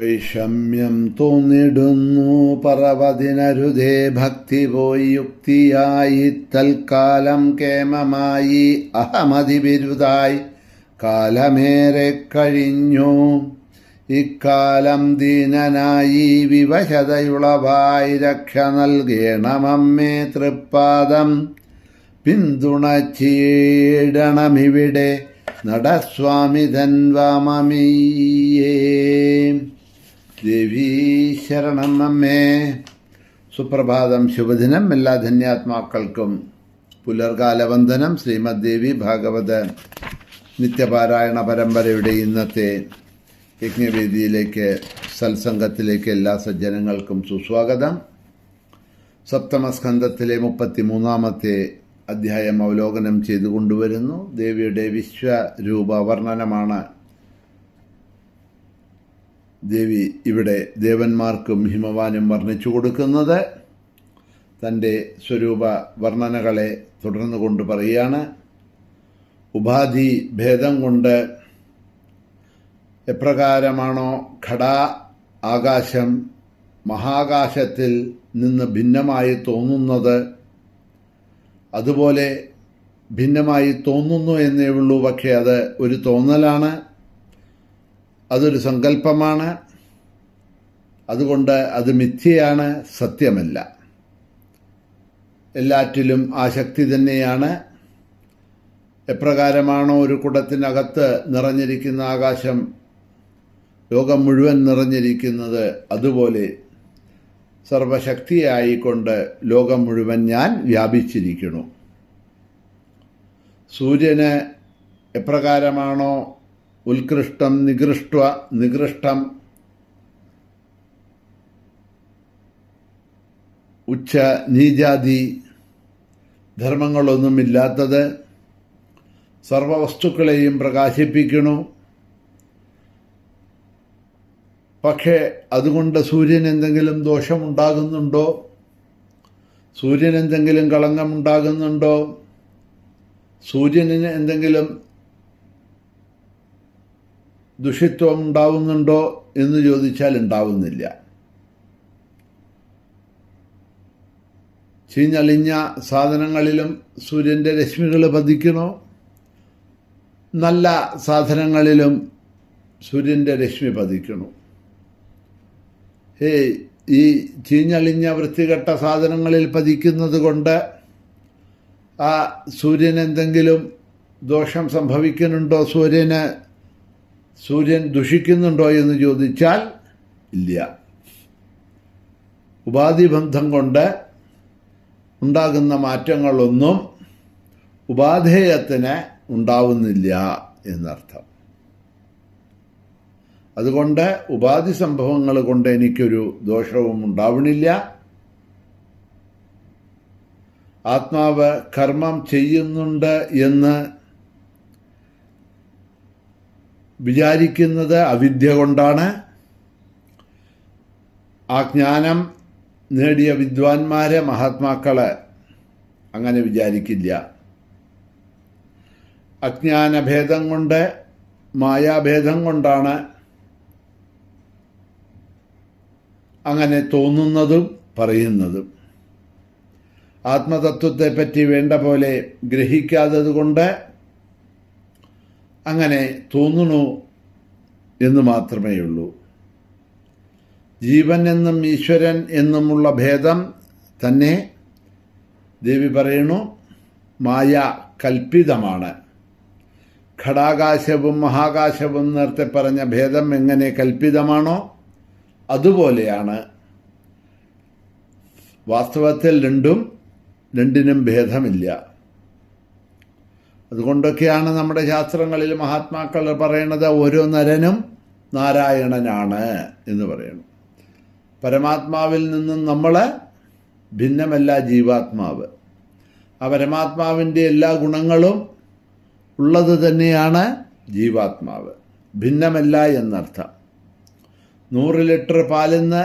വൈഷമ്യം തോന്നിടുന്നു പറവതിനരുതേ ഭക്തി പോയി യുക്തിയായി തൽക്കാലം കേമമായി അഹമതി ബിരുദായി കാലമേറെ കഴിഞ്ഞു. ഇക്കാലം ദീനനായി വിവശതയുളവായി രക്ഷ നൽകേണമമ്മേ തൃപ്പാദം പിന്തുണച്ചിടണമിവിടെ നടസ്വാമി ധൻവാമീയേ. ദേവീ ശരണം അമ്മേ. സുപ്രഭാതം, ശുഭദിനം. എല്ലാ ധന്യാത്മാക്കൾക്കും പുലർകാല വന്ദനം. ശ്രീമദ് ദേവി ഭാഗവത നിത്യപാരായണ പരമ്പരയുടെ ഇന്നത്തെ യജ്ഞവേദിയിലേക്ക്, സത്സംഗത്തിലേക്ക് എല്ലാ സജ്ജനങ്ങൾക്കും സുസ്വാഗതം. സപ്തമസ്കന്ധത്തിലെ 33-ാമത്തെ അധ്യായം അവലോകനം ചെയ്തുകൊണ്ടുവരുന്നു. ദേവിയുടെ വിശ്വരൂപ വർണ്ണനമാണ് ദേവി ഇവിടെ ദേവന്മാർക്കും ഹിമവാനും വർണ്ണിച്ചു കൊടുക്കുന്നത്. തൻ്റെ സ്വരൂപ വർണ്ണനകളെ തുടർന്നു കൊണ്ട് പറയുകയാണ്. ഉപാധി ഭേദം കൊണ്ട് എപ്രകാരമാണോ ആകാശം മഹാകാശത്തിൽ നിന്ന് ഭിന്നമായി തോന്നുന്നത്, അതുപോലെ ഭിന്നമായി തോന്നുന്നു എന്നേ ഉള്ളൂ. പക്ഷേ അത് ഒരു തോന്നലാണ്, അതൊരു സങ്കല്പമാണ്. അതുകൊണ്ട് അത് മിഥ്യയാണ്, സത്യമല്ല. എല്ലാറ്റിലും ആ ശക്തി തന്നെയാണ്. എപ്രകാരമാണോ ഒരു കുടത്തിനകത്ത് നിറഞ്ഞിരിക്കുന്ന ആകാശം ലോകം മുഴുവൻ നിറഞ്ഞിരിക്കുന്നത്, അതുപോലെ സർവശക്തിയായിക്കൊണ്ട് ലോകം മുഴുവൻ ഞാൻ വ്യാപിച്ചിരിക്കുന്നു. സൂര്യന് എപ്രകാരമാണോ ഉത്കൃഷ്ടം നികൃഷ്ടം ഉച്ച നീചാതി ധർമ്മങ്ങളൊന്നുമില്ലാത്തത്, സർവവസ്തുക്കളെയും പ്രകാശിപ്പിക്കുന്നു. പക്ഷേ അതുകൊണ്ട് സൂര്യൻ എന്തെങ്കിലും ദോഷമുണ്ടാകുന്നുണ്ടോ, സൂര്യൻ എന്തെങ്കിലും കളങ്കമുണ്ടാകുന്നുണ്ടോ, സൂര്യന് എന്തെങ്കിലും ദുഷിത്വം ഉണ്ടാവുന്നുണ്ടോ എന്ന് ചോദിച്ചാൽ ഉണ്ടാവുന്നില്ല. ചീഞ്ഞളിഞ്ഞ സാധനങ്ങളിലും സൂര്യൻ്റെ രശ്മികൾ പതിക്കണോ, നല്ല സാധനങ്ങളിലും സൂര്യൻ്റെ രശ്മി പതിക്കണു. ഈ ചീഞ്ഞളിഞ്ഞ വൃത്തികെട്ട സാധനങ്ങളിൽ പതിക്കുന്നത് കൊണ്ട് ആ സൂര്യൻ എന്തെങ്കിലും ദോഷം സംഭവിക്കുന്നുണ്ടോ, സൂര്യൻ ദുഷിക്കുന്നുണ്ടോ എന്ന് ചോദിച്ചാൽ ഇല്ല. ഉപാധിബന്ധം കൊണ്ട് ഉണ്ടാകുന്ന മാറ്റങ്ങളൊന്നും ഉപാധേയത്തിന് ഉണ്ടാവുന്നില്ല എന്നർത്ഥം. അതുകൊണ്ട് ഉപാധി സംഭവങ്ങൾ കൊണ്ട് എനിക്കൊരു ദോഷവും ഉണ്ടാവണില്ല. ആത്മാവ് കർമ്മം ചെയ്യുന്നുണ്ട് എന്ന് വിചാരിക്കുന്നത് അവിദ്യ കൊണ്ടാണ്. ആ ജ്ഞാനം നേടിയ വിദ്വാൻമാരെ, മഹാത്മാക്കളെ അങ്ങനെ വിചാരിക്കില്ല. അജ്ഞാനഭേദം കൊണ്ട്, മായാഭേദം കൊണ്ടാണ് അങ്ങനെ തോന്നുന്നതും പറയുന്നതും. ആത്മതത്വത്തെപ്പറ്റി വേണ്ട പോലെ ഗ്രഹിക്കാത്തതുകൊണ്ട് അങ്ങനെ തോന്നുന്നു എന്ന് മാത്രമേ ഉള്ളൂ. ജീവൻ എന്നും ഈശ്വരൻ എന്നുമുള്ള ഭേദം തന്നെ ദേവി പറയുന്നു മായ കൽപ്പിതമാണ്. ഘടാകാശവും മഹാകാശവും നേരത്തെ പറഞ്ഞ ഭേദം എങ്ങനെ കൽപ്പിതമാണോ അതുപോലെയാണ് വാസ്തവത്തിൽ രണ്ടിനും ഭേദമില്ല. അതുകൊണ്ടൊക്കെയാണ് നമ്മുടെ ശാസ്ത്രങ്ങളിൽ മഹാത്മാക്കൾ പറയണത് ഓരോ നരനും നാരായണനാണ് എന്ന് പറയുന്നു. പരമാത്മാവിൽ നിന്നും നമ്മൾ ഭിന്നമല്ല ജീവാത്മാവ്. ആ പരമാത്മാവിൻ്റെ എല്ലാ ഗുണങ്ങളും ഉള്ളത് തന്നെയാണ് ജീവാത്മാവ്, ഭിന്നമല്ല എന്നർത്ഥം. 100 ലിറ്റർ പാലിൽ നിന്ന്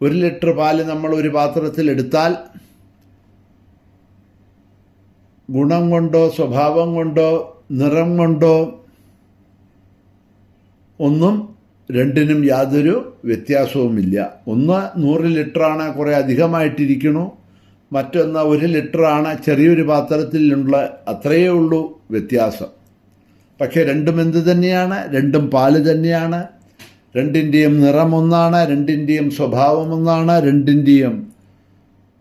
1 ലിറ്റർ പാല് നമ്മൾ ഒരു പാത്രത്തിലെടുത്താൽ ഗുണം കൊണ്ടോ സ്വഭാവം കൊണ്ടോ നിറം കൊണ്ടോ ഒന്നും രണ്ടിനും യാതൊരു വ്യത്യാസവുമില്ല. ഒന്ന് 100 ലിറ്ററാണ്, കുറേ അധികമായിട്ടിരിക്കണു. മറ്റൊന്ന് 1 ലിറ്ററാണ്, ചെറിയൊരു പാത്രത്തിലുള്ള അത്രയേ ഉള്ളൂ വ്യത്യാസം. പക്ഷേ രണ്ടും എന്ത് തന്നെയാണ്? രണ്ടും പാല് തന്നെയാണ്. രണ്ടിൻ്റെയും നിറം ഒന്നാണ്, രണ്ടിൻ്റെയും സ്വഭാവം ഒന്നാണ്, രണ്ടിൻ്റെയും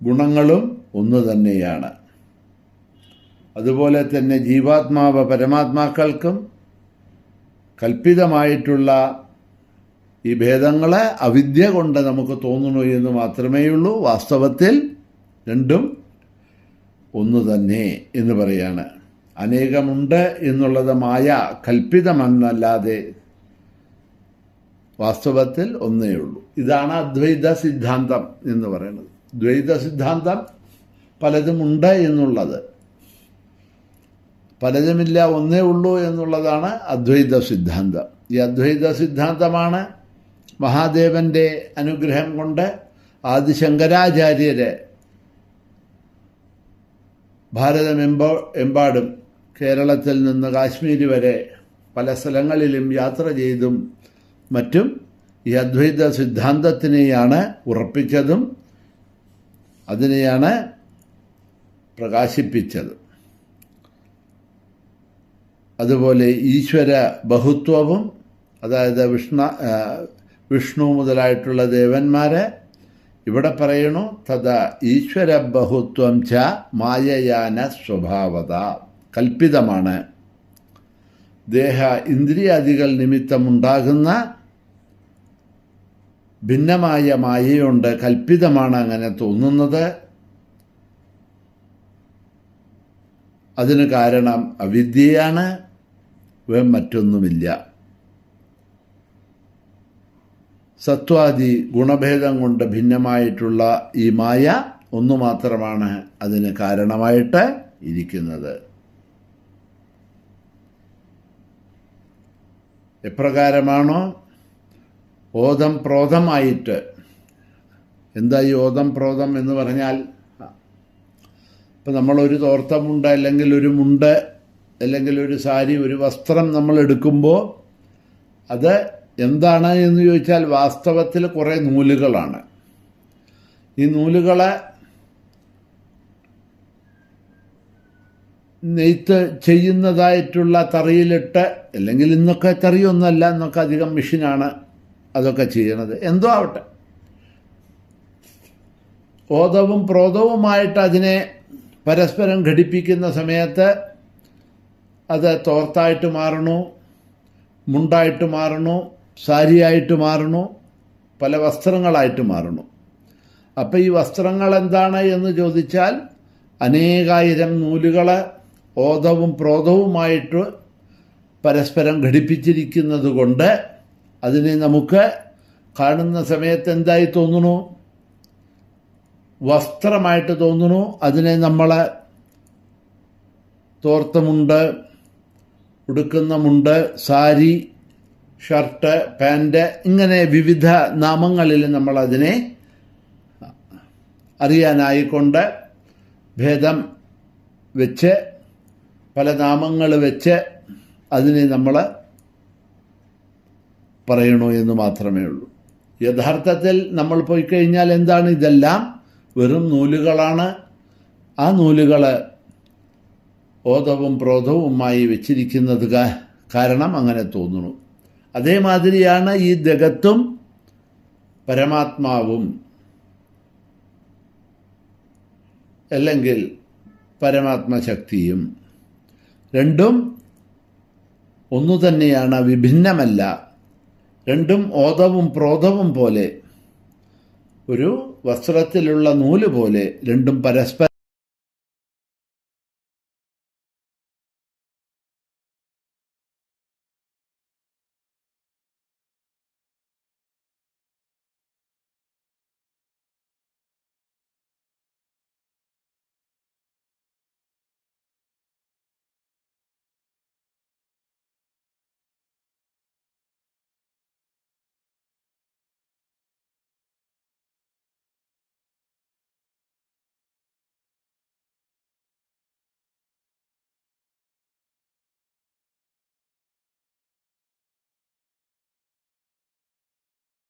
ഗുണങ്ങളും ഒന്ന് തന്നെയാണ്. അതുപോലെ തന്നെ ജീവാത്മാവ് പരമാത്മാക്കൾക്കും കൽപ്പിതമായിട്ടുള്ള ഈ ഭേദങ്ങളെ അവിദ്യ കൊണ്ട് നമുക്ക് തോന്നുന്നു എന്ന് മാത്രമേ ഉള്ളൂ. വാസ്തവത്തിൽ രണ്ടും ഒന്ന് തന്നെ എന്ന് പറയാണ്. അനേകമുണ്ട് എന്നുള്ളത് മായ കൽപ്പിതമെന്നല്ലാതെ വാസ്തവത്തിൽ ഒന്നേ ഉള്ളൂ. ഇതാണ് അദ്വൈത സിദ്ധാന്തം എന്ന് പറയുന്നത്. ദ്വൈത സിദ്ധാന്തം പലതുമുണ്ട് എന്നുള്ളത്, പലതുമില്ല ഒന്നേ ഉള്ളൂ എന്നുള്ളതാണ് അദ്വൈത സിദ്ധാന്തം. ഈ അദ്വൈത സിദ്ധാന്തമാണ് മഹാദേവൻ്റെ അനുഗ്രഹം കൊണ്ട് ആദിശങ്കരാചാര്യരെ ഭാരതമെമ്പാടും കേരളത്തിൽ നിന്ന് കാശ്മീർ വരെ പല സ്ഥലങ്ങളിലും യാത്ര ചെയ്തും മറ്റും ഈ അദ്വൈത സിദ്ധാന്തത്തിനെയാണ് ഉറപ്പിച്ചതും അതിനെയാണ് പ്രകാശിപ്പിച്ചതും. അതുപോലെ ഈശ്വര ബഹുത്വവും, അതായത് വിഷ്ണു മുതലായിട്ടുള്ള ദേവന്മാരെ ഇവിടെ പറയണു. തഥാ ഈശ്വര ബഹുത്വം ച മായയാന സ്വഭാവത, കൽപ്പിതമാണ്. ദേഹ ഇന്ദ്രിയാദികൾ നിമിത്തമുണ്ടാകുന്ന ഭിന്നമായ മായയുണ്ട്, കൽപ്പിതമാണ് അങ്ങനെ തോന്നുന്നത്. അതിന് കാരണം അവിദ്യയാണ്, മറ്റൊന്നുമില്ല. സത്വാദി ഗുണഭേദം കൊണ്ട് ഭിന്നമായിട്ടുള്ള ഈ മായ ഒന്നു മാത്രമാണ് അതിന് കാരണമായിട്ട് ഇരിക്കുന്നത്. എപ്രകാരമാണോ ഓതം പ്രോതമായിട്ട്, എന്താ ഈ ഓതം പ്രോതം എന്ന് പറഞ്ഞാൽ, ഇപ്പം നമ്മളൊരു തോർത്തമുണ്ട് അല്ലെങ്കിൽ ഒരു മുണ്ട് അല്ലെങ്കിൽ ഒരു സാരി, ഒരു വസ്ത്രം നമ്മൾ എടുക്കുമ്പോൾ അത് എന്താണ് എന്ന് ചോദിച്ചാൽ വാസ്തവത്തിൽ കുറേ നൂലുകളാണ്. ഈ നൂലുകളെ നെയ്ത്ത് ചെയ്യുന്നതായിട്ടുള്ള തറിയിലിട്ട്, അല്ലെങ്കിൽ ഇന്നൊക്കെ തറിയൊന്നുമല്ല, ഇന്നൊക്കെ അധികം മെഷീനാണ് അതൊക്കെ ചെയ്യണത്. എന്തോ ആവട്ടെ, ഓതവും പ്രോതവുമായിട്ട് അതിനെ പരസ്പരം ഘടിപ്പിക്കുന്ന സമയത്ത് അത് തോർത്തായിട്ട് മാറണു, മുണ്ടായിട്ട് മാറണു, സാരിയായിട്ട് മാറണു, പല വസ്ത്രങ്ങളായിട്ട് മാറണു. അപ്പം ഈ വസ്ത്രങ്ങൾ എന്താണ് എന്ന് ചോദിച്ചാൽ അനേകായിരം നൂലുകൾ ഓതവും പ്രോതവുമായിട്ട് പരസ്പരം ഘടിപ്പിച്ചിരിക്കുന്നത് കൊണ്ട് അതിനെ നമുക്ക് കാണുന്ന സമയത്ത് എന്തായി തോന്നുന്നു? വസ്ത്രമായിട്ട് തോന്നുന്നു. അതിനെ നമ്മൾ തോർത്തമുണ്ട്, ഉടുക്കുന്ന മുണ്ട്, സാരി, ഷർട്ട്, പാൻറ്, ഇങ്ങനെ വിവിധ നാമങ്ങളിൽ നമ്മളതിനെ അറിയാനായിക്കൊണ്ട് ഭേദം വെച്ച് പല നാമങ്ങൾ വെച്ച് അതിനെ നമ്മൾ പറയണു എന്ന് മാത്രമേ ഉള്ളൂ. യഥാർത്ഥത്തിൽ നമ്മൾ പോയി കഴിഞ്ഞാൽ എന്താണ്? ഇതെല്ലാം വെറും നൂലുകളാണ്. ആ നൂലുകൾ ഓതവും പ്രോതവുമായി വെച്ചിരിക്കുന്നത് കാരണം അങ്ങനെ തോന്നുന്നു. അതേമാതിരിയാണ് ഈ ജഗത്തും പരമാത്മാവും, അല്ലെങ്കിൽ പരമാത്മശക്തിയും രണ്ടും ഒന്നു തന്നെയാണ്, വിഭിന്നമല്ല. രണ്ടും ഓതവും പ്രോതവും പോലെ, ഒരു വസ്ത്രത്തിലുള്ള നൂല് പോലെ രണ്ടും പരസ്പരം